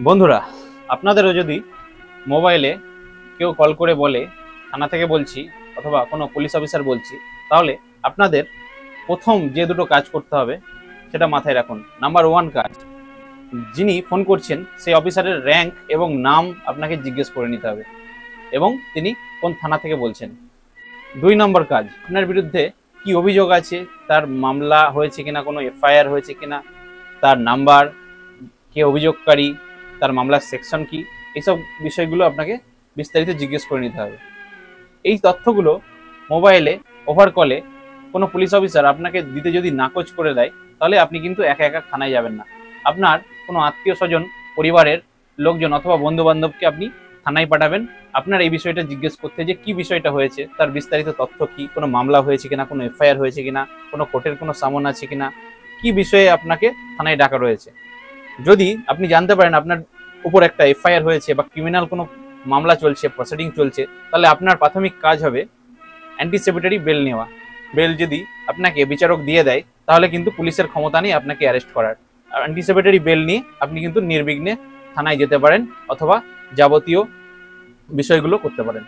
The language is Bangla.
বন্ধুরা, আপনাদেরও যদি মোবাইলে কেউ কল করে বলে থানা থেকে বলছি অথবা কোনো পুলিশ অফিসার বলছি, তাহলে আপনাদের প্রথম যে দুটো কাজ করতে হবে সেটা মাথায় রাখুন। নাম্বার ওয়ান কাজ, যিনি ফোন করছেন সেই অফিসারের র্যাঙ্ক এবং নাম আপনাকে জিজ্ঞেস করে নিতে হবে এবং তিনি কোন থানা থেকে বলছেন। 2 নম্বর কাজ, আপনার বিরুদ্ধে কি অভিযোগ আছে, তার মামলা হয়েছে কিনা, কোনো এফআইআর হয়েছে কিনা, তার নাম্বার, কে অভিযোগকারী, তার মামলার সেকশন কি, এইসব বিষয়গুলো আপনাকে বিস্তারিত জিজ্ঞেস করে নিতে হবে। এই তথ্যগুলো মোবাইলে ওভার কলে কোনো পুলিশ অফিসার আপনাকে দিতে যদি নাকচ করে দেয়, তাহলে আপনি কিন্তু একা একা থানায় যাবেন না। আপনার কোনো আত্মীয় স্বজন, পরিবারের লোকজন অথবা বন্ধু বান্ধবকে আপনি থানায় পাঠাবেন আপনার এই বিষয়টা জিজ্ঞেস করতে, যে কি বিষয়টা হয়েছে, তার বিস্তারিত তথ্য কি, কোনো মামলা হয়েছে কিনা, কোনো এফআইআর হয়েছে কিনা, কোনো কোর্টের কোনো সামন আছে কিনা, কি বিষয়ে আপনাকে থানায় ডাকা রয়েছে। যদি আপনি জানতে পারেন আপনার উপর একটা এফআইআর হয়েছে বা ক্রিমিনাল কোনো মামলা চলছে, প্রসিডিং চলছে, তাহলে আপনার প্রাথমিক কাজ হবে অ্যান্টিসিপেটরি বেল নেওয়া। বেল যদি আপনাকে বিচারক দিয়ে দেয়, তাহলে কিন্তু পুলিশের ক্ষমতা নেই আপনাকে অ্যারেস্ট করার। আর অ্যান্টিসিপেটরি বেল নিয়ে আপনি কিন্তু নির্বিঘ্নে থানায় যেতে পারেন অথবা যাবতীয় বিষয়গুলো করতে পারেন।